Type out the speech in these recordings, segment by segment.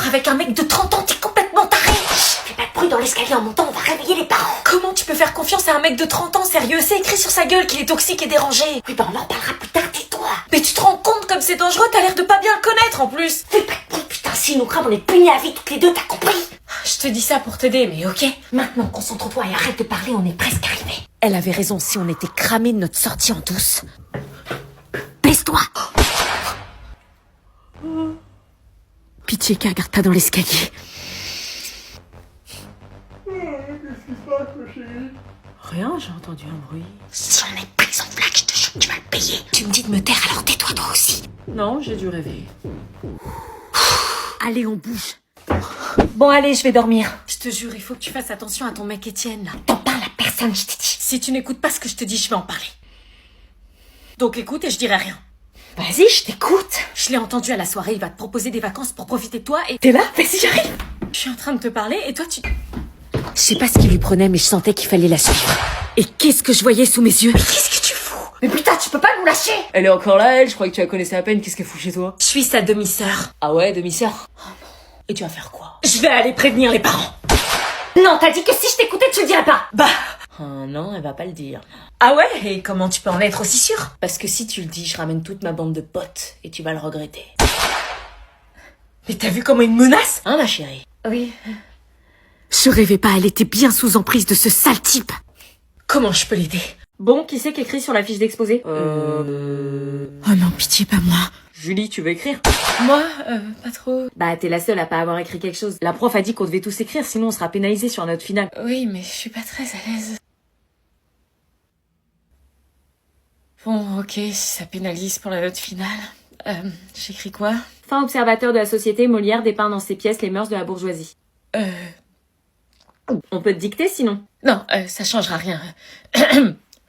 avec un mec de 30 ans, t'es complètement taré. Fais pas de bruit dans l'escalier en montant, on va réveiller les parents. Comment tu peux faire confiance à un mec de 30 ans, sérieux? C'est écrit sur sa gueule qu'il est toxique et dérangé. Oui bah on en parlera plus tard, tais-toi. Mais tu te rends compte comme c'est dangereux, t'as l'air de pas bien le connaître en plus. Fais pas de bruit, putain, si nous crame, on est punis à vie toutes les deux, t'as compris? Je te dis ça pour t'aider, mais ok. Maintenant, concentre-toi et arrête de parler, on est presque arrivé. Elle avait raison, si on était cramé de notre sortie en douce. Baisse-toi. Pitié, car regarde pas dans l'escalier. Qu'est-ce qui se passe, ma chérie? Rien, j'ai entendu un bruit. Si on est pris en flaque, je te jure que tu vas le payer. Tu me dis de me taire, alors tais-toi toi aussi. Non, j'ai dû rêver. Allez, on bouge. Bon, allez, je vais dormir. Je te jure, il faut que tu fasses attention à ton mec Étienne, là. T'en parles à personne, je t'ai dit. Si tu n'écoutes pas ce que je te dis, je vais en parler. Donc écoute et je dirai rien. Vas-y, je t'écoute. Je l'ai entendu à la soirée, il va te proposer des vacances pour profiter de toi et... T'es là? Vas-y, j'arrive. Je suis en train de te parler et toi tu... Je sais pas ce qu'il lui prenait, mais je sentais qu'il fallait la suivre. Et qu'est-ce que je voyais sous mes yeux? Mais qu'est-ce que tu fous? Mais putain, tu peux pas nous lâcher! Elle est encore là, elle, je croyais que tu la connaissais à peine, qu'est-ce qu'elle fout chez toi? Je suis sa demi-sœur. Ah ouais, demi-sœur? Et tu vas faire quoi? Je vais aller prévenir les parents. Non, t'as dit que si je t'écoutais, tu le dirais pas. Bah... Non, elle va pas le dire. Ah ouais? Et comment tu peux en être aussi sûre? Parce que si tu le dis, je ramène toute ma bande de potes, et tu vas le regretter. Mais t'as vu comment il me menace? Hein, ma chérie? Oui. Je rêvais pas, elle était bien sous emprise de ce sale type. Comment je peux l'aider? Bon, qui c'est qui écrit sur la fiche d'exposé? Oh non, pitié, pas moi. Julie, tu veux écrire? Moi, pas trop. Bah, t'es la seule à pas avoir écrit quelque chose. La prof a dit qu'on devait tous écrire, sinon on sera pénalisé sur notre finale. Oui, mais je suis pas très à l'aise. Bon, ok, si ça pénalise pour la note finale. J'écris quoi? Fin observateur de la société, Molière dépeint dans ses pièces les mœurs de la bourgeoisie. On peut te dicter sinon. Non, ça changera rien.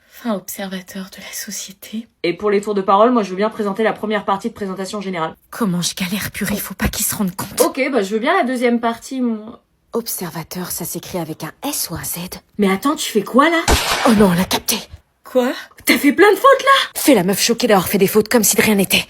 Fin observateur de la société. Et pour les tours de parole, moi je veux bien présenter la première partie de présentation générale. Comment je galère, purée, faut pas qu'ils se rendent compte. Ok, bah je veux bien la deuxième partie, moi. Observateur, ça s'écrit avec un S ou un Z? Mais attends, tu fais quoi là? Oh non, on l'a capté. Quoi? T'as fait plein de fautes là? Fais la meuf choquée d'avoir fait des fautes comme si de rien n'était.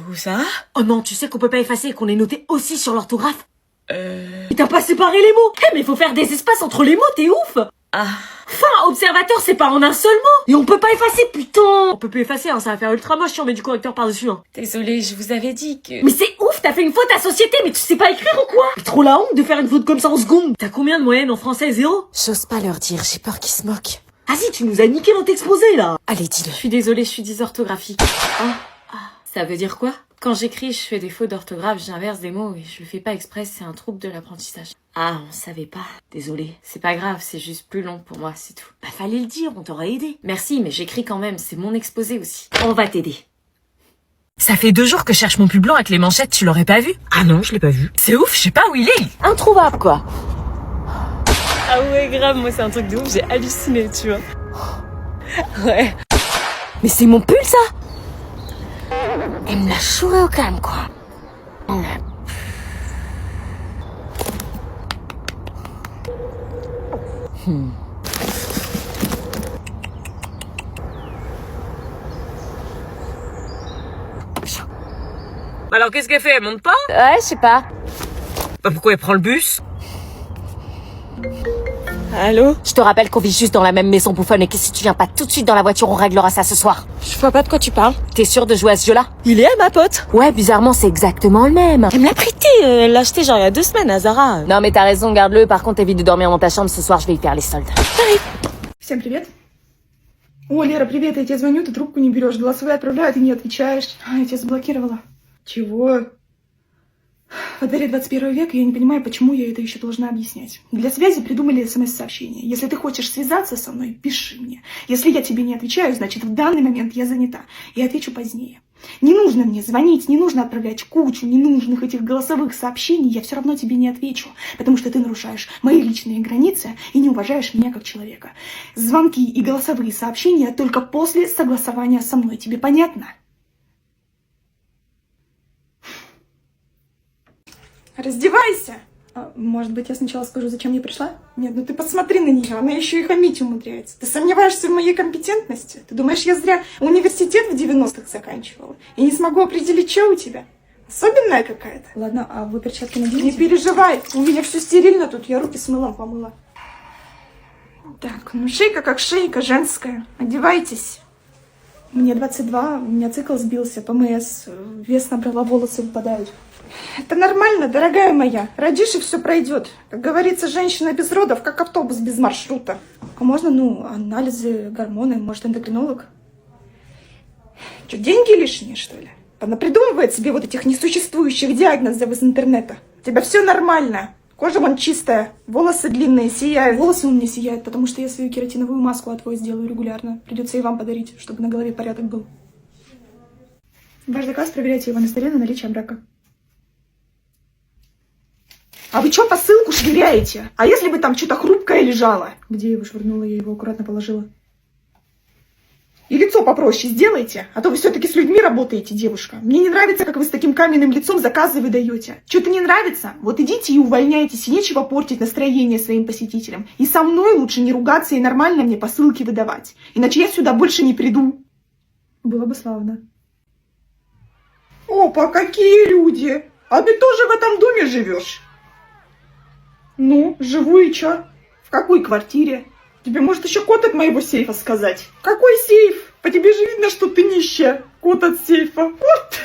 Où ça? Oh non, tu sais qu'on peut pas effacer et qu'on est noté aussi sur l'orthographe? Et t'as pas séparé les mots? Eh mais faut faire des espaces entre les mots, t'es ouf! Ah. Fin observateur, c'est pas en un seul mot! Et on peut pas effacer, putain! On peut plus effacer, hein, ça va faire ultra moche si on met du correcteur par-dessus, hein. Désolée, je vous avais dit que... Mais c'est ouf, t'as fait une faute à société, mais tu sais pas écrire ou quoi? C'est trop la honte de faire une faute comme ça en seconde! T'as combien de moyenne en français? 0? J'ose pas leur dire, j'ai peur qu'ils se moquent. Vas-y, tu nous as niqué notre exposé, là! Allez, dis-le. Je suis désolée, je suis dysorthographique. Ça veut dire quoi? Quand j'écris, je fais des fautes d'orthographe, j'inverse des mots et je le fais pas exprès, c'est un trouble de l'apprentissage. Ah, on savait pas. Désolée. C'est pas grave, c'est juste plus long pour moi, c'est tout. Bah fallait le dire, on t'aurait aidé. Merci, mais j'écris quand même, c'est mon exposé aussi. On va t'aider. Ça fait 2 jours que je cherche mon pull blanc avec les manchettes, tu l'aurais pas vu? Ah non, je l'ai pas vu. C'est ouf, je sais pas où il est. Introuvable, quoi. Ah ouais, grave, moi c'est un truc de ouf, j'ai halluciné, tu vois. Ouais. Mais c'est mon pull, ça. Elle me l'a chouré au calme, quoi. Alors qu'est-ce qu'elle fait? Elle monte pas? Ouais, je sais pas. Bah pourquoi elle prend le bus? Allô? Je te rappelle qu'on vit juste dans la même maison bouffonne et que si tu viens pas tout de suite dans la voiture, on réglera ça ce soir. Je vois pas de quoi tu parles. T'es sûre de jouer à ce jeu-là? Il est à ma pote. Ouais, bizarrement, c'est exactement le même. Elle me l'a prêté, elle l'a acheté genre il y a 2 semaines à Zara. Non, mais t'as raison, garde-le. Par contre, évite de dormir dans ta chambre. Ce soir, je vais y faire les soldes. Всем привет. О, Лера, привет, я тебе звоню, ты трубку не берешь, голосовые отправляю, ты не отвечаешь. Я тебя заблокировала. Чего? Во дворе 21 века я не понимаю, почему я это еще должна объяснять. Для связи придумали смс-сообщение. Если ты хочешь связаться со мной, пиши мне. Если я тебе не отвечаю, значит в данный момент я занята. И отвечу позднее. Не нужно мне звонить, не нужно отправлять кучу ненужных этих голосовых сообщений, я все равно тебе не отвечу, потому что ты нарушаешь мои личные границы и не уважаешь меня как человека. Звонки и голосовые сообщения только после согласования со мной. Тебе понятно? Раздевайся! Может быть, я сначала скажу, зачем я пришла? Нет, ну ты посмотри на нее, она еще и хамить умудряется. Ты сомневаешься в моей компетентности? Ты думаешь, я зря университет в 90-х заканчивала? И не смогу определить, что у тебя? Особенная какая-то. Ладно, а вы перчатки наденете? Не переживай, у меня все стерильно тут, я руки с мылом помыла. Так, ну шейка как шейка женская. Одевайтесь. Мне 22, у меня цикл сбился, ПМС, вес набрала, волосы выпадают. Это нормально, дорогая моя. Родишь, и все пройдет. Как говорится, женщина без родов, как автобус без маршрута. А можно, анализы, гормоны, может, эндокринолог? Что, деньги лишние, что ли? Она придумывает себе вот этих несуществующих диагнозов из интернета. У тебя все нормально. Кожа вон чистая, волосы длинные, сияют. Волосы у меня сияют, потому что я свою кератиновую маску от ВОЗ делаю регулярно. Придется и вам подарить, чтобы на голове порядок был. Ваш заказ, проверяйте его на столе на наличие брака. А вы что посылку швыряете? А если бы там что-то хрупкое лежало? Где я его швырнула? Я его аккуратно положила. И лицо попроще сделайте, а то вы все-таки с людьми работаете, девушка. Мне не нравится, как вы с таким каменным лицом заказы выдаете. Что-то не нравится? Вот идите и увольняйтесь, и нечего портить настроение своим посетителям. И со мной лучше не ругаться и нормально мне посылки выдавать. Иначе я сюда больше не приду. Было бы славно. Опа, какие люди! А ты тоже в этом доме живешь? Ну, живу и чё? В какой квартире? Тебе может еще код от моего сейфа сказать? Какой сейф? По тебе же видно, что ты нищая. Код от сейфа. Вот.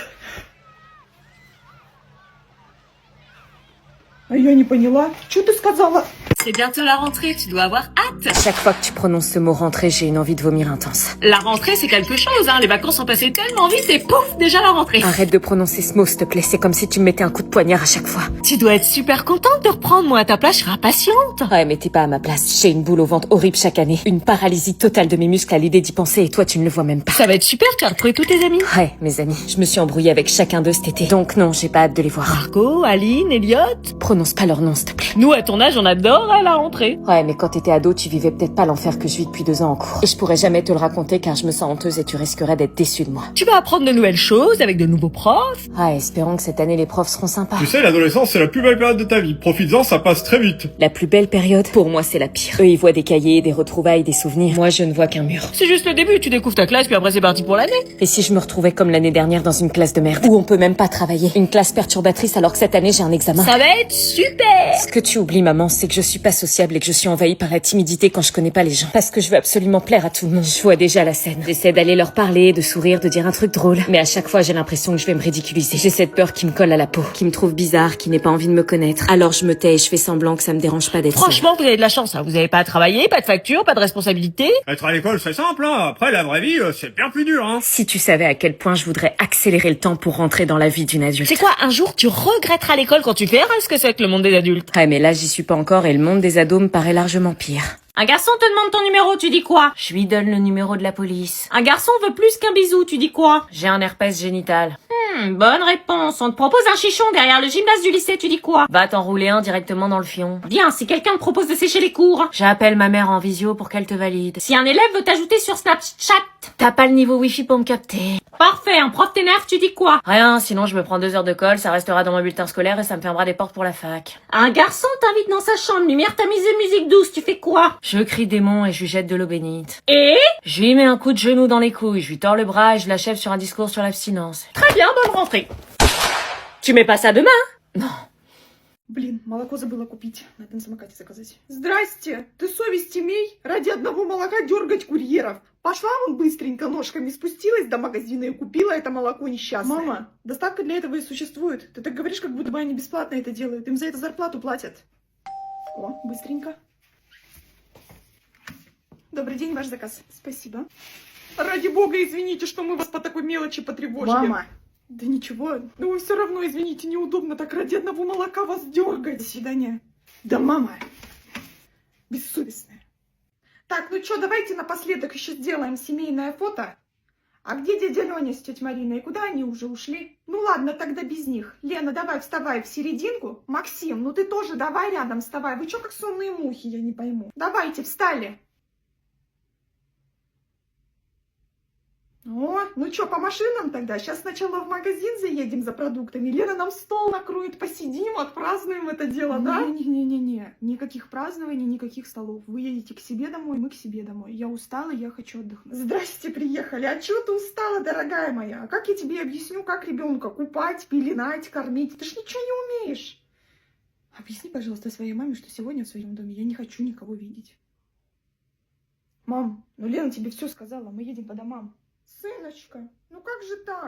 А я не поняла. Что ты сказала? C'est bientôt la rentrée, tu dois avoir hâte. Chaque fois que tu prononces ce mot rentrée, j'ai une envie de vomir intense. La rentrée, c'est quelque chose, hein. Les vacances sont passées tellement vite et pouf, déjà la rentrée. Arrête de prononcer ce mot, s'il te plaît. C'est comme si tu me mettais un coup de poignard à chaque fois. Tu dois être super contente de reprendre. Moi, à ta place, je serais impatiente. Ouais, mais t'es pas à ma place. J'ai une boule au ventre horrible chaque année. Une paralysie totale de mes muscles à l'idée d'y penser et toi, tu ne le vois même pas. Ça va être super, tu as retrouvé tous tes amis. Ouais, mes amis. Je me suis embrouillée avec chacun d'eux cet été. Donc non, j'ai pas hâte de les voir. Margot, Aline, Elliot. Prononce pas leur nom, s'il te plaît. Nous, à ton âge, on adore à la rentrée. Ouais, mais quand t'étais ado, tu vivais peut-être pas l'enfer que je vis depuis 2 ans en cours. Et je pourrais jamais te le raconter car je me sens honteuse et tu risquerais d'être déçue de moi. Tu vas apprendre de nouvelles choses avec de nouveaux profs. Ouais, espérons que cette année les profs seront sympas. Tu sais, l'adolescence, c'est la plus belle période de ta vie. Profites-en, ça passe très vite. La plus belle période, pour moi, c'est la pire. Eux, ils voient des cahiers, des retrouvailles, des souvenirs. Moi, je ne vois qu'un mur. C'est juste le début, tu découvres ta classe, puis après c'est parti pour l'année. Et si je me retrouvais comme l'année dernière dans une classe de merde, où on peut même pas travailler, une classe perturbatrice alors que cette année j'ai un examen. Ça va être super. Ce que tu oublies, maman, c'est que je suis pas sociable et que je suis envahie par la timidité quand je connais pas les gens. Parce que je veux absolument plaire à tout le monde. Je vois déjà la scène. J'essaie d'aller leur parler, de sourire, de dire un truc drôle. Mais à chaque fois, j'ai l'impression que je vais me ridiculiser. J'ai cette peur qui me colle à la peau, qui me trouve bizarre, qui n'ait pas envie de me connaître. Alors je me tais et je fais semblant que ça me dérange pas d'être seule. Franchement, vous avez de la chance, hein. Vous avez pas à travailler, pas de facture, pas de responsabilité. Être à l'école, c'est simple, hein. Après, la vraie vie, c'est bien plus dur, hein. Si tu savais à quel point je voudrais accélérer le temps pour rentrer dans la vie d'une adulte. C'est quoi, un jour, tu regretteras l'école quand tu verras ce que c'est que le monde des adultes. Ouais, mais là, j'y suis pas encore et le monde des ados me paraît largement pire. Un garçon te demande ton numéro, tu dis quoi? Je lui donne le numéro de la police. Un garçon veut plus qu'un bisou, tu dis quoi? J'ai un herpès génital. Bonne réponse. On te propose un chichon derrière le gymnase du lycée, tu dis quoi? Va t'enrouler un directement dans le fion. Bien, si quelqu'un te propose de sécher les cours. J'appelle ma mère en visio pour qu'elle te valide. Si un élève veut t'ajouter sur Snapchat. T'as pas le niveau wifi pour me capter. Parfait, un prof t'énerve, tu dis quoi? Rien, sinon je me prends 2 heures de colle, ça restera dans mon bulletin scolaire et ça me fermera des portes pour la fac. Un garçon t'invite dans sa chambre, lumière tamisée, musique douce, tu fais quoi? Je crie démon et je lui jette de l'eau bénite. Et? Je lui mets un coup de genou dans les couilles, je lui tords le bras et je l'achève sur un discours sur l'abstinence. Très bien, bonne rentrée. Tu mets pas ça demain? Non. Блин, молоко забыла купить. Надо на самокате заказать. Здрасте! Ты совесть имей ради одного молока дергать курьеров. Пошла вон быстренько ножками, спустилась до магазина и купила это молоко несчастное. Мама, доставка для этого и существует. Ты так говоришь, как будто бы они бесплатно это делают. Им за это зарплату платят. О, быстренько. Добрый день, ваш заказ. Спасибо. Ради бога, извините, что мы вас по такой мелочи потревожили. Мама. Да ничего. Ну вы все равно, извините, неудобно так ради одного молока вас дергать. До свидания. Да мама. Бессовестная. Так, ну что, давайте напоследок еще сделаем семейное фото. А где дядя Леня с тетей Мариной? И куда они уже ушли? Ну ладно, тогда без них. Лена, давай вставай в серединку. Максим, ну ты тоже давай рядом вставай. Вы что как сонные мухи, я не пойму. Давайте, встали. О, ну что, по машинам тогда? Сейчас сначала в магазин заедем за продуктами. Лена нам стол накроет, посидим, отпразднуем это дело, да? Не-не-не-не, никаких празднований, никаких столов. Вы едете к себе домой, мы к себе домой. Я устала, я хочу отдохнуть. Здрасте, приехали. А чего ты устала, дорогая моя? А как я тебе объясню, как ребенка купать, пеленать, кормить? Ты ж ничего не умеешь. Объясни, пожалуйста, своей маме, что сегодня в своем доме я не хочу никого видеть. Мам, ну Лена тебе все сказала, мы едем по домам. Сыночка, ну как же так?